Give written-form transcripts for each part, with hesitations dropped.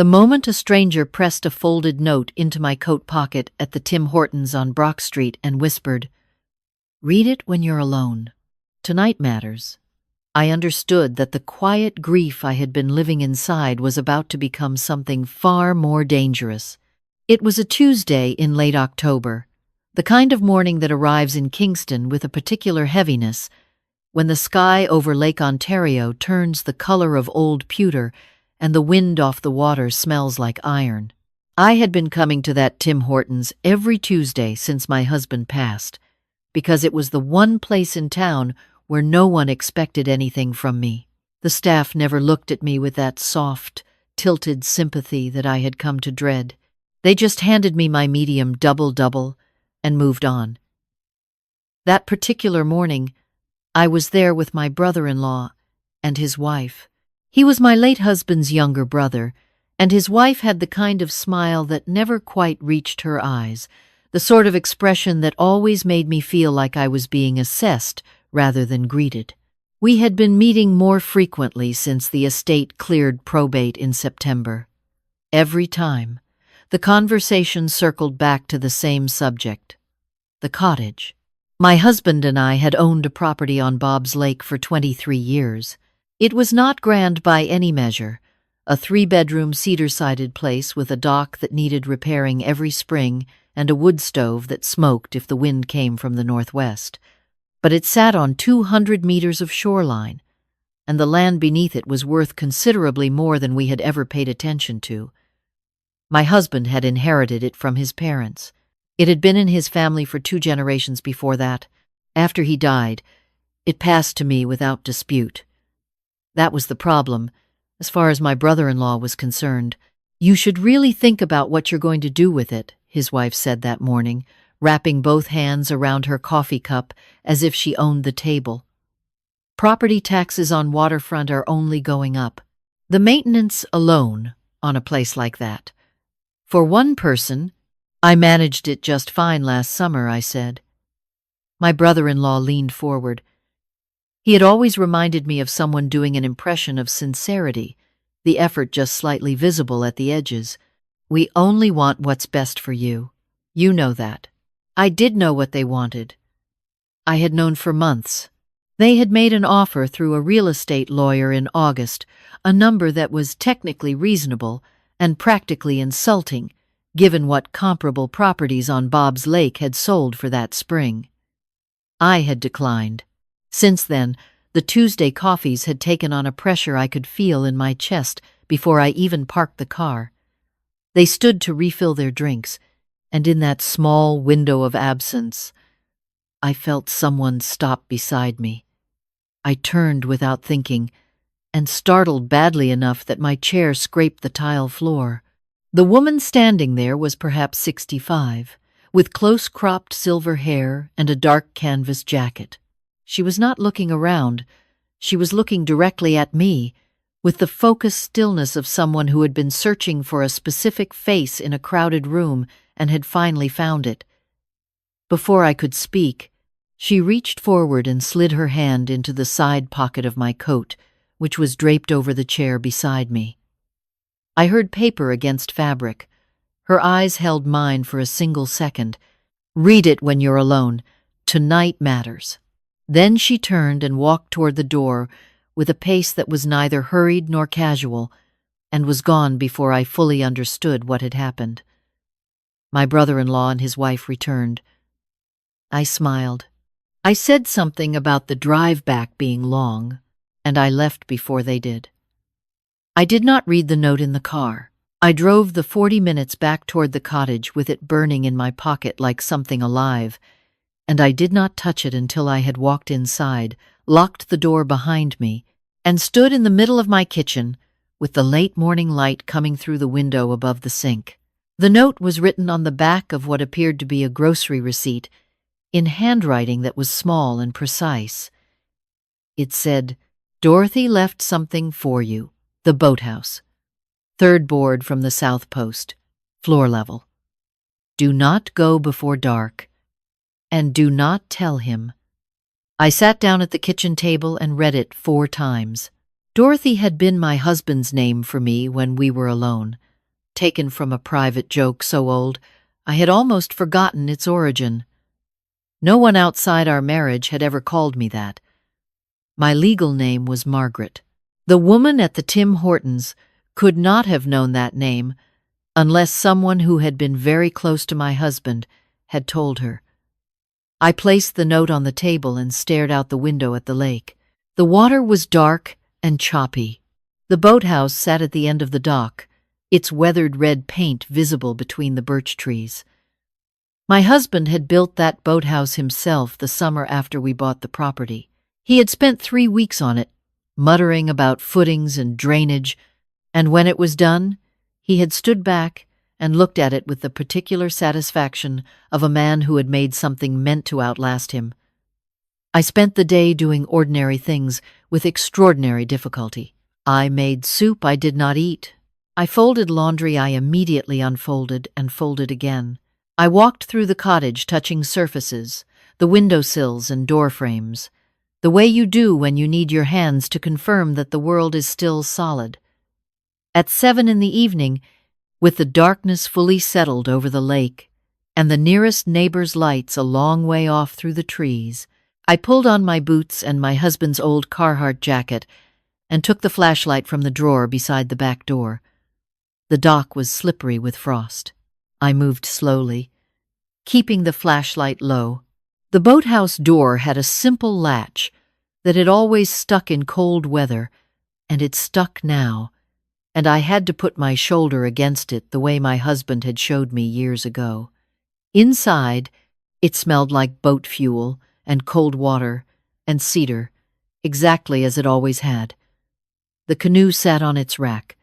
The moment a stranger pressed a folded note into my coat pocket at the Tim Hortons on Brock Street and whispered, "Read it when you're alone. Tonight matters," I understood that the quiet grief I had been living inside was about to become something far more dangerous. It was a Tuesday in late October, the kind of morning that arrives in Kingston with a particular heaviness, when the sky over Lake Ontario turns the color of old pewter and the wind off the water smells like iron. I had been coming to that Tim Hortons every Tuesday since my husband passed, because it was the one place in town where no one expected anything from me. The staff never looked at me with that soft, tilted sympathy that I had come to dread. They just handed me my medium double-double and moved on. That particular morning, I was there with my brother-in-law and his wife. He was my late husband's younger brother, and his wife had the kind of smile that never quite reached her eyes, the sort of expression that always made me feel like I was being assessed rather than greeted. We had been meeting more frequently since the estate cleared probate in September. Every time, the conversation circled back to the same subject: the cottage. My husband and I had owned a property on Bob's Lake for 23 years. It was not grand by any measure, a 3-bedroom cedar-sided place with a dock that needed repairing every spring and a wood stove that smoked if the wind came from the northwest. But it sat on 200 meters of shoreline, and the land beneath it was worth considerably more than we had ever paid attention to. My husband had inherited it from his parents. It had been in his family for 2 generations before that. After he died, it passed to me without dispute. That was the problem, as far as my brother-in-law was concerned. "You should really think about what you're going to do with it," his wife said that morning, wrapping both hands around her coffee cup as if she owned the table. "Property taxes on waterfront are only going up. The maintenance alone on a place like that. For one person, I managed it just fine last summer," I said. My brother-in-law leaned forward. He had always reminded me of someone doing an impression of sincerity, the effort just slightly visible at the edges. "We only want what's best for you. You know that." I did know what they wanted. I had known for months. They had made an offer through a real estate lawyer in August, a number that was technically reasonable and practically insulting, given what comparable properties on Bob's Lake had sold for that spring. I had declined. Since then, the Tuesday coffees had taken on a pressure I could feel in my chest before I even parked the car. They stood to refill their drinks, and in that small window of absence, I felt someone stop beside me. I turned without thinking, and startled badly enough that my chair scraped the tile floor. The woman standing there was perhaps 65, with close-cropped silver hair and a dark canvas jacket. She was not looking around. She was looking directly at me, with the focused stillness of someone who had been searching for a specific face in a crowded room and had finally found it. Before I could speak, she reached forward and slid her hand into the side pocket of my coat, which was draped over the chair beside me. I heard paper against fabric. Her eyes held mine for a single second. "Read it when you're alone. Tonight matters." Then she turned and walked toward the door with a pace that was neither hurried nor casual, and was gone before I fully understood what had happened. My brother-in-law and his wife returned. I smiled. I said something about the drive back being long, and I left before they did. I did not read the note in the car. I drove the 40 minutes back toward the cottage with it burning in my pocket like something alive, and I did not touch it until I had walked inside, locked the door behind me, and stood in the middle of my kitchen with the late morning light coming through the window above the sink. The note was written on the back of what appeared to be a grocery receipt, in handwriting that was small and precise. It said, "Dorothy left something for you. The boathouse. 3rd board from the south post. Floor level. Do not go before dark. And do not tell him." I sat down at the kitchen table and read it 4 times. Dorothy had been my husband's name for me when we were alone. taken from a private joke so old I had almost forgotten its origin. No one outside our marriage had ever called me that. My legal name was Margaret. The woman at the Tim Hortons could not have known that name unless someone who had been very close to my husband had told her. I placed the note on the table and stared out the window at the lake. The water was dark and choppy. The boathouse sat at the end of the dock, its weathered red paint visible between the birch trees. My husband had built that boathouse himself the summer after we bought the property. He had spent 3 weeks on it, muttering about footings and drainage, and when it was done, he had stood back and looked at it with the particular satisfaction of a man who had made something meant to outlast him. I spent the day doing ordinary things with extraordinary difficulty. I made soup I did not eat. I folded laundry I immediately unfolded and folded again. I walked through the cottage touching surfaces, the windowsills and door frames, the way you do when you need your hands to confirm that the world is still solid. At 7 in the evening, with the darkness fully settled over the lake and the nearest neighbor's lights a long way off through the trees, I pulled on my boots and my husband's old Carhartt jacket and took the flashlight from the drawer beside the back door. The dock was slippery with frost. I moved slowly, keeping the flashlight low. The boathouse door had a simple latch that had always stuck in cold weather, and it stuck now, and I had to put my shoulder against it the way my husband had showed me years ago. Inside, it smelled like boat fuel and cold water and cedar, exactly as it always had. The canoe sat on its rack.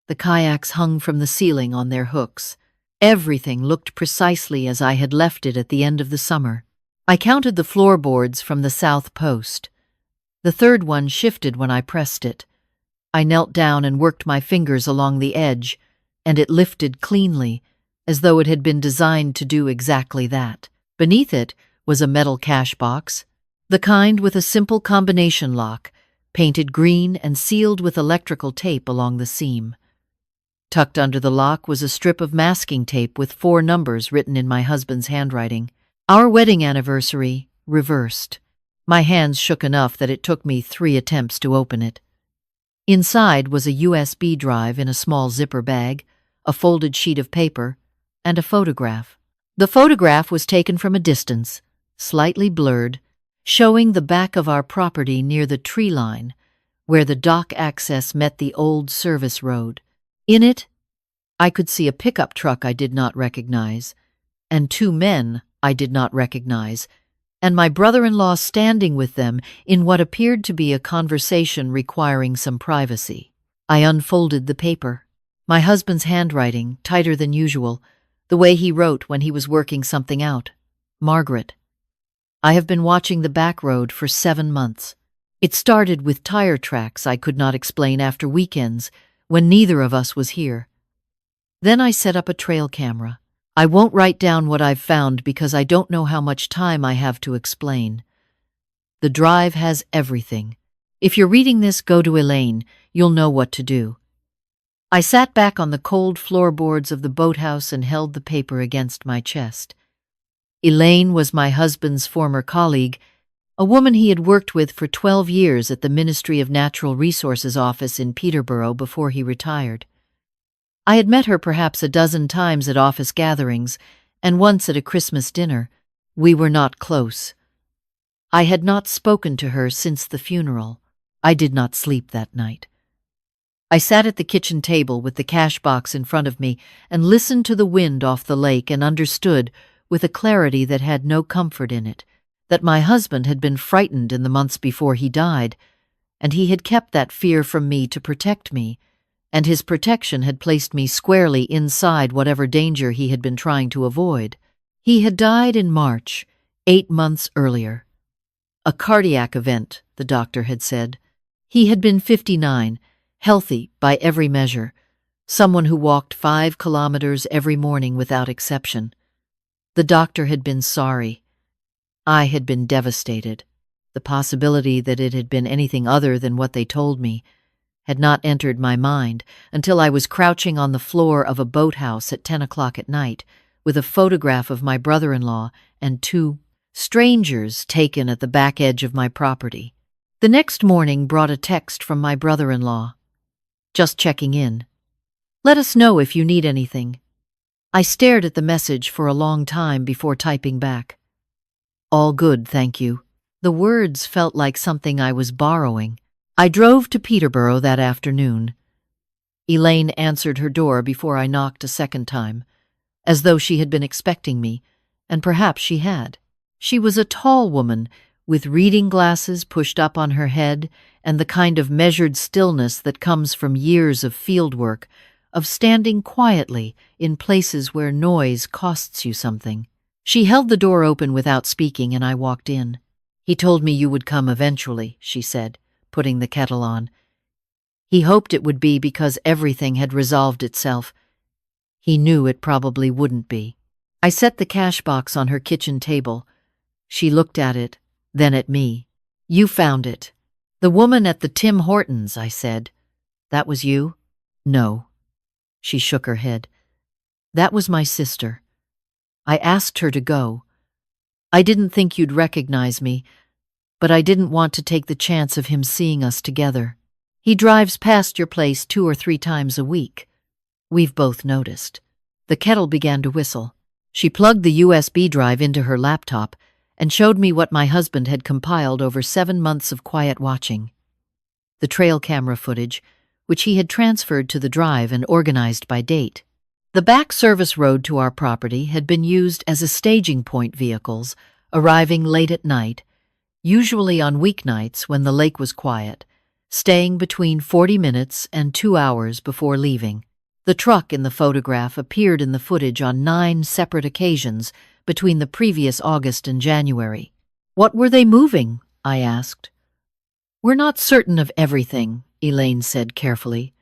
The kayaks hung from the ceiling on their hooks. Everything looked precisely as I had left it at the end of the summer. I counted the floorboards from the south post. The third one shifted when I pressed it. I knelt down and worked my fingers along the edge, and it lifted cleanly, as though it had been designed to do exactly that. Beneath it was a metal cash box, the kind with a simple combination lock, painted green and sealed with electrical tape along the seam. Tucked under the lock was a strip of masking tape with 4 numbers written in my husband's handwriting. Our wedding anniversary, reversed. My hands shook enough that it took me 3 attempts to open it. Inside was a USB drive in a small zipper bag, a folded sheet of paper, and a photograph. The photograph was taken from a distance, slightly blurred, showing the back of our property near the tree line, where the dock access met the old service road. In it, I could see a pickup truck I did not recognize, and 2 men I did not recognize, and my brother-in-law standing with them in what appeared to be a conversation requiring some privacy. I unfolded the paper. My husband's handwriting, tighter than usual, the way he wrote when he was working something out. Margaret. I have been watching the back road for 7 months. It started with tire tracks I could not explain after weekends when neither of us was here. Then I set up a trail camera. I won't write down what I've found because I don't know how much time I have to explain. The drive has everything. If you're reading this, go to Elaine. You'll know what to do. I sat back on the cold floorboards of the boathouse and held the paper against my chest. Elaine was my husband's former colleague, a woman he had worked with for 12 years at the Ministry of Natural Resources office in Peterborough before he retired. I had met her perhaps a dozen times at office gatherings and once at a Christmas dinner. We were not close. I had not spoken to her since the funeral. I did not sleep that night. I sat at the kitchen table with the cash box in front of me and listened to the wind off the lake and understood, with a clarity that had no comfort in it, that my husband had been frightened in the months before he died, and he had kept that fear from me to protect me, and his protection had placed me squarely inside whatever danger he had been trying to avoid. He had died in March, 8 months earlier. A cardiac event, the doctor had said. He had been 59, healthy by every measure, someone who walked 5 kilometers every morning without exception. The doctor had been sorry. I had been devastated. The possibility that it had been anything other than what they told me had not entered my mind until I was crouching on the floor of a boathouse at 10 o'clock at night with a photograph of my brother-in-law and two strangers taken at the back edge of my property. The next morning brought a text from my brother-in-law. "Just checking in. Let us know if you need anything." I stared at the message for a long time before typing back. "All good, thank you." The words felt like something I was borrowing. I drove to Peterborough that afternoon. Elaine answered her door before I knocked a second time, as though she had been expecting me, and perhaps she had. She was a tall woman, with reading glasses pushed up on her head and the kind of measured stillness that comes from years of field work, of standing quietly in places where noise costs you something. She held the door open without speaking, and I walked in. "He told me you would come eventually," she said, putting the kettle on. He hoped it would be because everything had resolved itself. He knew it probably wouldn't be. I set the cash box on her kitchen table. She looked at it, then at me. "You found it." "The woman at the Tim Hortons," I said. "That was you?" "No." She shook her head. "That was my sister. I asked her to go. I didn't think you'd recognize me, but I didn't want to take the chance of him seeing us together. He drives past your place 2 or 3 times a week. We've both noticed." The kettle began to whistle. She plugged the USB drive into her laptop and showed me what my husband had compiled over 7 months of quiet watching. The trail camera footage, which he had transferred to the drive and organized by date. The back service road to our property had been used as a staging point vehicles, arriving late at night, usually on weeknights when the lake was quiet, staying between 40 minutes and 2 hours before leaving. The truck in the photograph appeared in the footage on 9 separate occasions between the previous August and January. "What were they moving?" I asked. "We're not certain of everything," Elaine said carefully.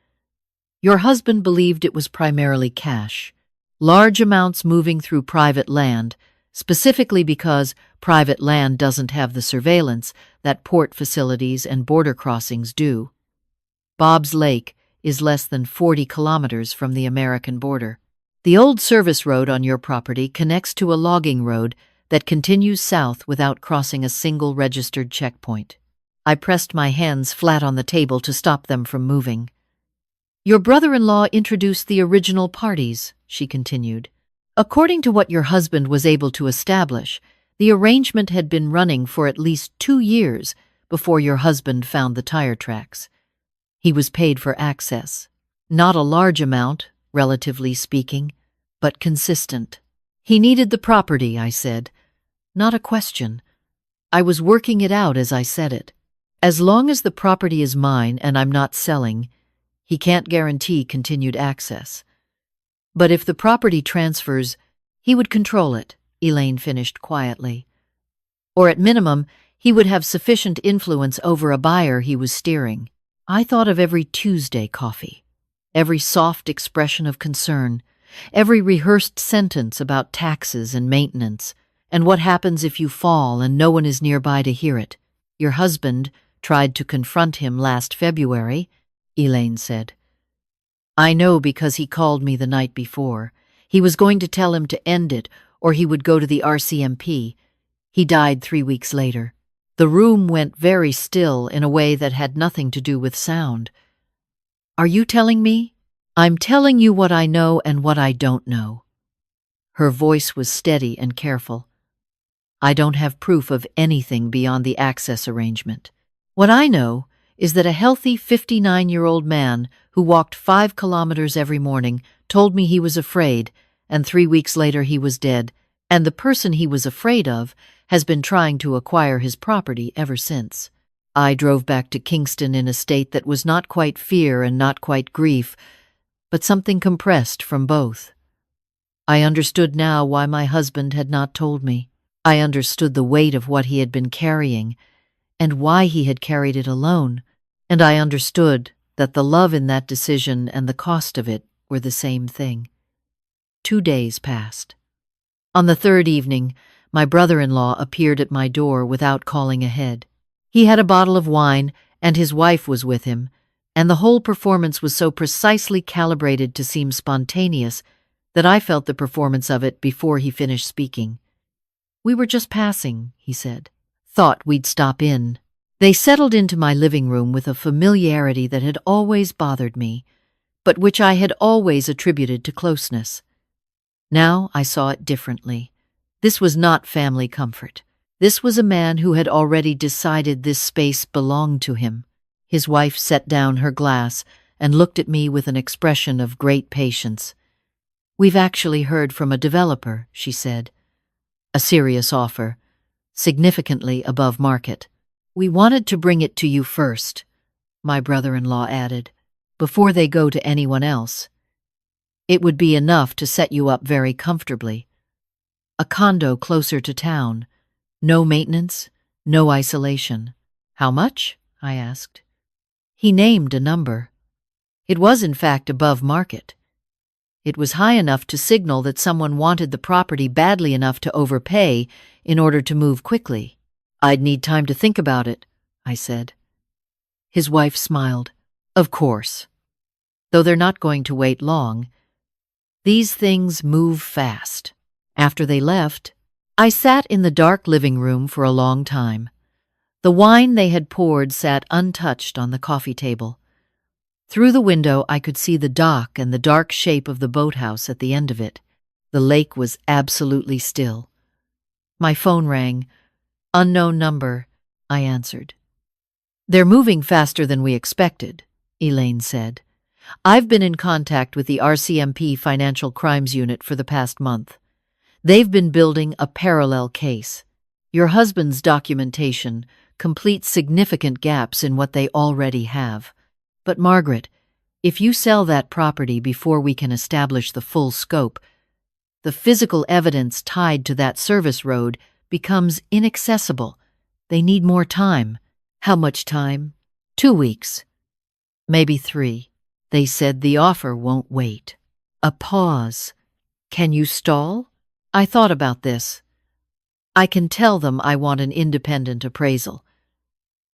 "Your husband believed it was primarily cash, large amounts moving through private land, specifically because private land doesn't have the surveillance that port facilities and border crossings do. Bob's Lake is less than 40 kilometers from the American border. The old service road on your property connects to a logging road that continues south without crossing a single registered checkpoint." I pressed my hands flat on the table to stop them from moving. "Your brother-in-law introduced the original parties," she continued. "According to what your husband was able to establish, the arrangement had been running for at least 2 years before your husband found the tire tracks. He was paid for access. Not a large amount, relatively speaking, but consistent. He needed the property," I said. "Not a question. I was working it out as I said it. As long as the property is mine and I'm not selling, he can't guarantee continued access. But if the property transfers, he would control it," Elaine finished quietly. "Or at minimum, he would have sufficient influence over a buyer he was steering." I thought of every Tuesday coffee, every soft expression of concern, every rehearsed sentence about taxes and maintenance, and what happens if you fall and no one is nearby to hear it. "Your husband tried to confront him last February," Elaine said. "I know because he called me the night before. He was going to tell him to end it, or he would go to the RCMP. He died 3 weeks later." The room went very still in a way that had nothing to do with sound. "Are you telling me?" "I'm telling you what I know and what I don't know." Her voice was steady and careful. "I don't have proof of anything beyond the access arrangement. What I know is that a healthy 59-year-old man who walked 5 kilometers every morning told me he was afraid, and 3 weeks later he was dead, and the person he was afraid of has been trying to acquire his property ever since." I drove back to Kingston in a state that was not quite fear and not quite grief, but something compressed from both. I understood now why my husband had not told me. I understood the weight of what he had been carrying, and why he had carried it alone, and I understood that the love in that decision and the cost of it were the same thing. 2 days passed. On the 3rd evening, my brother-in-law appeared at my door without calling ahead. He had a bottle of wine, and his wife was with him, and the whole performance was so precisely calibrated to seem spontaneous that I felt the performance of it before he finished speaking. "We were just passing," he said. "Thought we'd stop in." They settled into my living room with a familiarity that had always bothered me, but which I had always attributed to closeness. Now I saw it differently. This was not family comfort. This was a man who had already decided this space belonged to him. His wife set down her glass and looked at me with an expression of great patience. "We've actually heard from a developer," she said. "A serious offer, significantly above market. We wanted to bring it to you first," my brother-in-law added, "before they go to anyone else. It would be enough to set you up very comfortably. A condo closer to town. No maintenance, no isolation." "How much?" I asked. He named a number. It was in fact above market. It was high enough to signal that someone wanted the property badly enough to overpay in order to move quickly. "I'd need time to think about it," I said. His wife smiled. "Of course. Though they're not going to wait long. These things move fast." After they left, I sat in the dark living room for a long time. The wine they had poured sat untouched on the coffee table. Through the window I could see the dock and the dark shape of the boathouse at the end of it. The lake was absolutely still. My phone rang. "Unknown number," I answered. "They're moving faster than we expected," Elaine said. "I've been in contact with the RCMP Financial Crimes Unit for the past month. They've been building a parallel case. Your husband's documentation completes significant gaps in what they already have. But Margaret, if you sell that property before we can establish the full scope, the physical evidence tied to that service road becomes inaccessible. They need more time." "How much time?" 2 weeks. "Maybe 3. They said the offer won't wait." A pause. "Can you stall?" I thought about this. I can tell them I want an independent appraisal.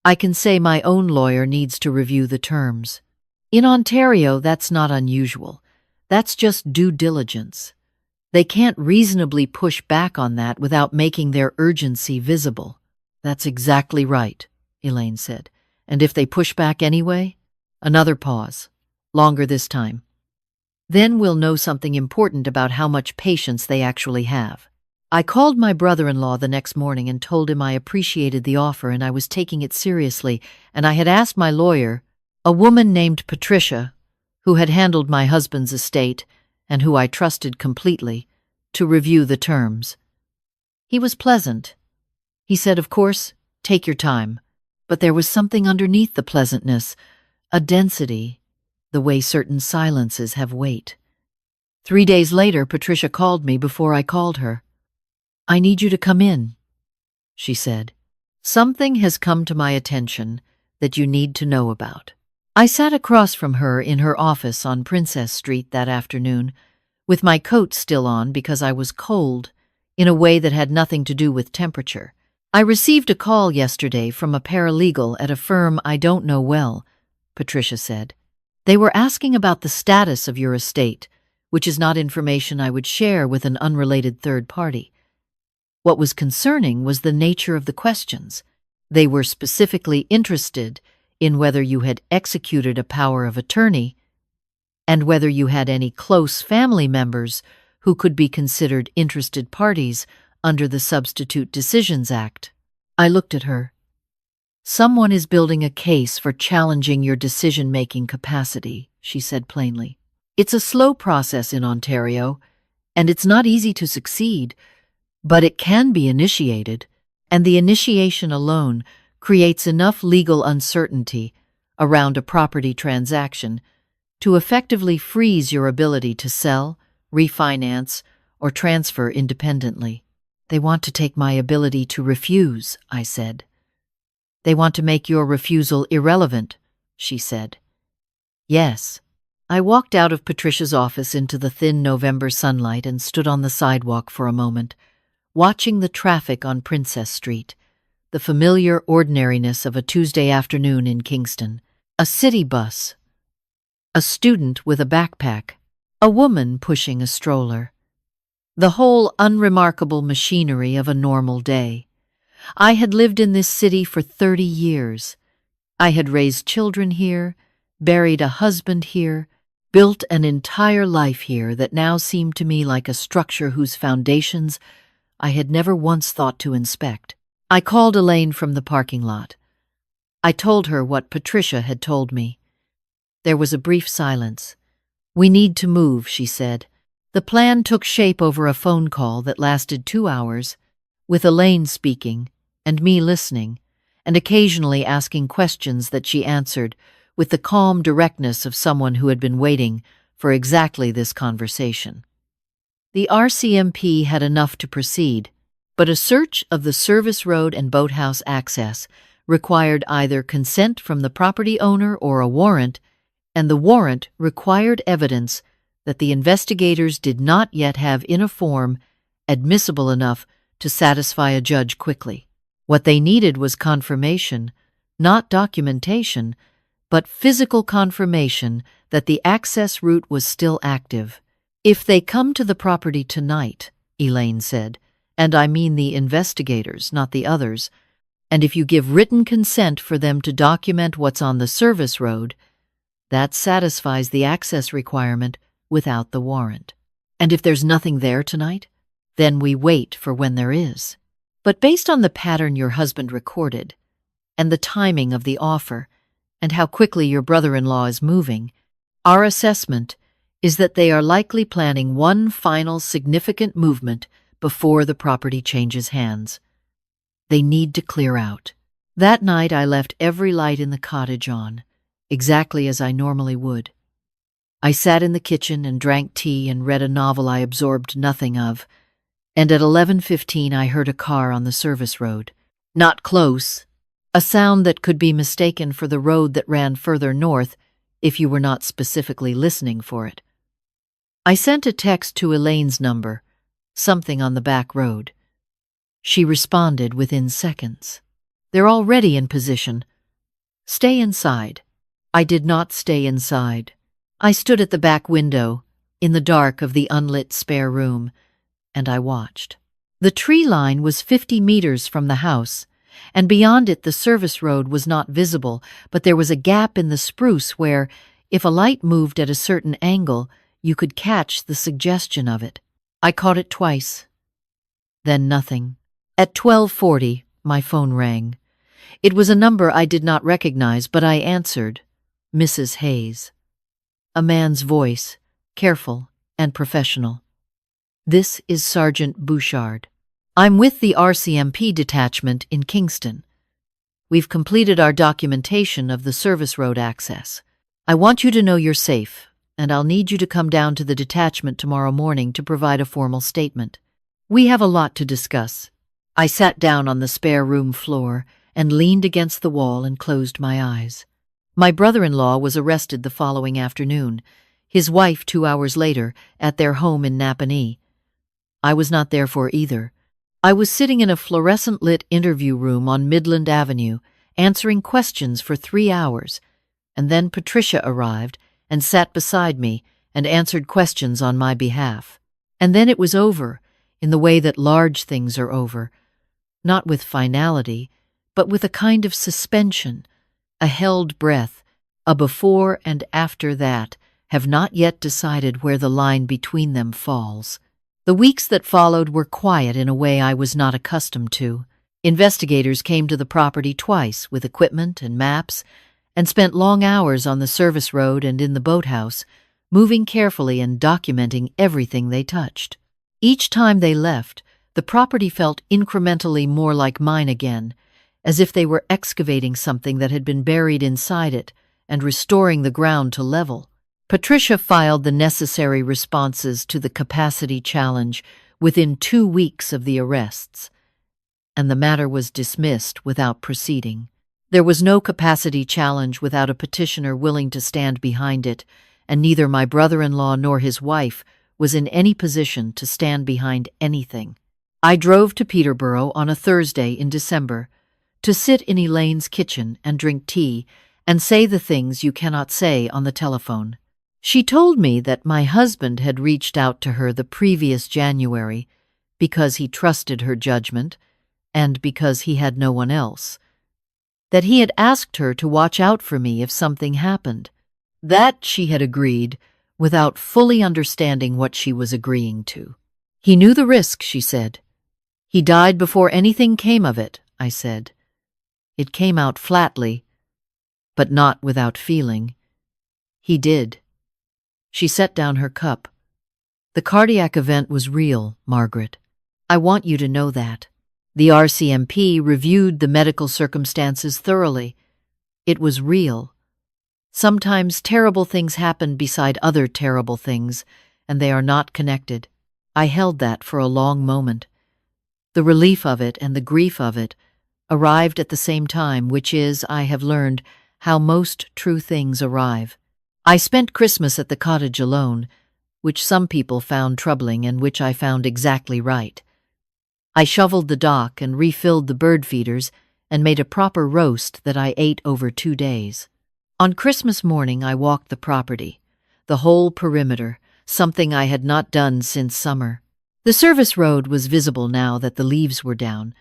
I can say my own lawyer needs to review the terms. In Ontario, that's not unusual. That's just due diligence. They can't reasonably push back on that without making their urgency visible. "That's exactly right," Elaine said. "And if they push back anyway?" Another pause. Longer this time. "Then we'll know something important about how much patience they actually have." I called my brother-in-law the next morning and told him I appreciated the offer and I was taking it seriously, and I had asked my lawyer, a woman named Patricia, who had handled my husband's estate and who I trusted completely, to review the terms. He was pleasant. He said, "Of course, take your time." But there was something underneath the pleasantness, a density, the way certain silences have weight. 3 days later, Patricia called me before I called her. "I need you to come in," she said. "Something has come to my attention that you need to know about." I sat across from her in her office on Princess Street that afternoon, with my coat still on because I was cold, in a way that had nothing to do with temperature. "I received a call yesterday from a paralegal at a firm I don't know well," Patricia said. "They were asking about the status of your estate, which is not information I would share with an unrelated third party. What was concerning was the nature of the questions. They were specifically interested in whether you had executed a power of attorney and whether you had any close family members who could be considered interested parties under the Substitute Decisions Act." I looked at her. "Someone is building a case for challenging your decision-making capacity," she said plainly. "It's a slow process in Ontario, and it's not easy to succeed, but it can be initiated, and the initiation alone creates enough legal uncertainty around a property transaction to effectively freeze your ability to sell, refinance, or transfer independently." "They want to take my ability to refuse," I said. "They want to make your refusal irrelevant," she said. "Yes." I walked out of Patricia's office into the thin November sunlight and stood on the sidewalk for a moment, watching the traffic on Princess Street, the familiar ordinariness of a Tuesday afternoon in Kingston. a city bus, a student with a backpack, a woman pushing a stroller. The whole unremarkable machinery of a normal day. I had lived in this city for 30 years. I had raised children here, buried a husband here, built an entire life here that now seemed to me like a structure whose foundations I had never once thought to inspect. I called Elaine from the parking lot. I told her what Patricia had told me. There was a brief silence. "We need to move," she said. The plan took shape over a phone call that lasted 2 hours, with Elaine speaking and me listening, and occasionally asking questions that she answered with the calm directness of someone who had been waiting for exactly this conversation. The RCMP had enough to proceed, but a search of the service road and boathouse access required either consent from the property owner or a warrant, and the warrant required evidence that the investigators did not yet have in a form admissible enough to satisfy a judge quickly. What they needed was confirmation, not documentation, but physical confirmation that the access route was still active. "If they come to the property tonight," Elaine said, "and I mean the investigators, not the others, and if you give written consent for them to document what's on the service road, that satisfies the access requirement without the warrant. And if there's nothing there tonight, then we wait for when there is. But based on the pattern your husband recorded, and the timing of the offer, and how quickly your brother-in-law is moving, our assessment is that they are likely planning one final significant movement before the property changes hands. They need to clear out." That night I left every light in the cottage on, exactly as I normally would. I sat in the kitchen and drank tea and read a novel I absorbed nothing of, and at 11:15 I heard a car on the service road. Not close, a sound that could be mistaken for the road that ran further north if you were not specifically listening for it. I sent a text to Elaine's number, something on the back road. She responded within seconds. "They're already in position. Stay inside." I did not stay inside. I stood at the back window, in the dark of the unlit spare room, and I watched. The tree line was 50 meters from the house, and beyond it the service road was not visible, but there was a gap in the spruce where, if a light moved at a certain angle, you could catch the suggestion of it. I caught it twice. Then nothing. At 12:40, my phone rang. It was a number I did not recognize, but I answered. Mrs. Hayes. A man's voice, careful and professional. "This is Sergeant Bouchard. I'm with the RCMP detachment in Kingston. We've completed our documentation of the service road access. I want you to know you're safe, and I'll need you to come down to the detachment tomorrow morning to provide a formal statement. We have a lot to discuss." I sat down on the spare room floor and leaned against the wall and closed my eyes. My brother-in-law was arrested the following afternoon, his wife 2 hours later at their home in Napanee. I was not there for either. I was sitting in a fluorescent-lit interview room on Midland Avenue, answering questions for 3 hours, and then Patricia arrived and sat beside me and answered questions on my behalf. And then it was over, in the way that large things are over, not with finality, but with a kind of suspension, a held breath, a before and after that have not yet decided where the line between them falls. The weeks that followed were quiet in a way I was not accustomed to. Investigators came to the property twice with equipment and maps and spent long hours on the service road and in the boathouse, moving carefully and documenting everything they touched. Each time they left, the property felt incrementally more like mine again, as if they were excavating something that had been buried inside it and restoring the ground to level. Patricia filed the necessary responses to the capacity challenge within 2 weeks of the arrests, and the matter was dismissed without proceeding. There was no capacity challenge without a petitioner willing to stand behind it, and neither my brother-in-law nor his wife was in any position to stand behind anything. I drove to Peterborough on a Thursday in December to sit in Elaine's kitchen and drink tea and say the things you cannot say on the telephone. She told me that my husband had reached out to her the previous January because he trusted her judgment and because he had no one else. That he had asked her to watch out for me if something happened. That she had agreed without fully understanding what she was agreeing to. He knew the risk, she said. He died before anything came of it, I said. It came out flatly, but not without feeling. He did. She set down her cup. The cardiac event was real, Margaret. I want you to know that. The RCMP reviewed the medical circumstances thoroughly. It was real. Sometimes terrible things happen beside other terrible things, and they are not connected. I held that for a long moment. The relief of it and the grief of it arrived at the same time, which is, I have learned, how most true things arrive. I spent Christmas at the cottage alone, which some people found troubling and which I found exactly right. I shoveled the dock and refilled the bird feeders and made a proper roast that I ate over 2 days. On Christmas morning I walked the property, the whole perimeter, something I had not done since summer. The service road was visible now that the leaves were down,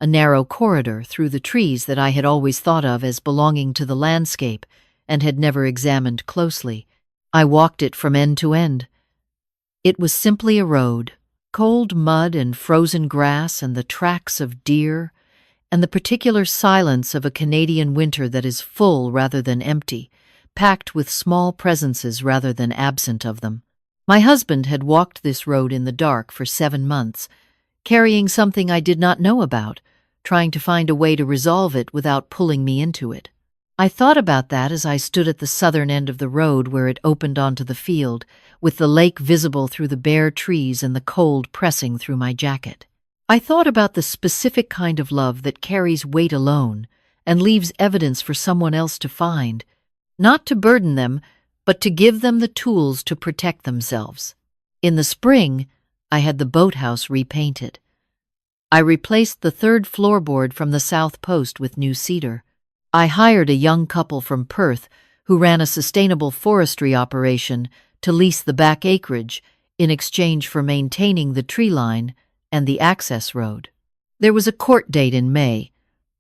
a narrow corridor through the trees that I had always thought of as belonging to the landscape and had never examined closely. I walked it from end to end. It was simply a road, cold mud and frozen grass and the tracks of deer, and the particular silence of a Canadian winter that is full rather than empty, packed with small presences rather than absent of them. My husband had walked this road in the dark for 7 months, carrying something I did not know about, trying to find a way to resolve it without pulling me into it. I thought about that as I stood at the southern end of the road where it opened onto the field, with the lake visible through the bare trees and the cold pressing through my jacket. I thought about the specific kind of love that carries weight alone and leaves evidence for someone else to find, not to burden them, but to give them the tools to protect themselves. In the spring, I had the boathouse repainted. I replaced the 3rd floorboard from the south post with new cedar. I hired a young couple from Perth who ran a sustainable forestry operation to lease the back acreage in exchange for maintaining the tree line and the access road. There was a court date in May,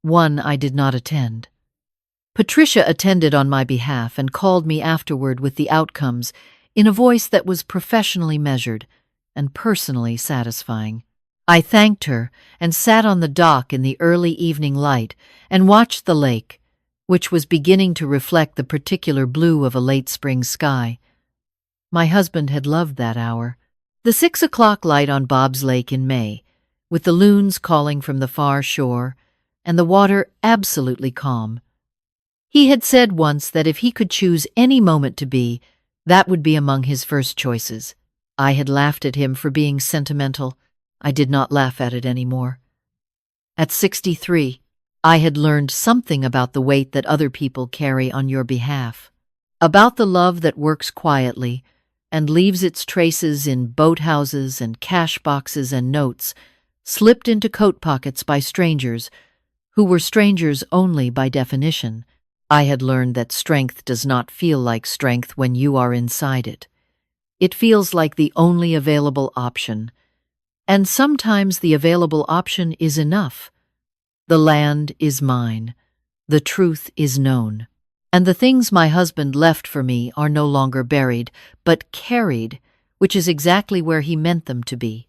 one I did not attend. Patricia attended on my behalf and called me afterward with the outcomes in a voice that was professionally measured and personally satisfying. I thanked her and sat on the dock in the early evening light and watched the lake, which was beginning to reflect the particular blue of a late spring sky. My husband had loved that hour. The 6 o'clock light on Bob's Lake in May, with the loons calling from the far shore, and the water absolutely calm. He had said once that if he could choose any moment to be, that would be among his first choices. I had laughed at him for being sentimental. I did not laugh at it anymore. At 63, I had learned something about the weight that other people carry on your behalf, about the love that works quietly and leaves its traces in boathouses and cash boxes and notes, slipped into coat pockets by strangers, who were strangers only by definition. I had learned that strength does not feel like strength when you are inside it. It feels like the only available option, and sometimes the available option is enough. The land is mine. The truth is known. And the things my husband left for me are no longer buried, but carried, which is exactly where he meant them to be.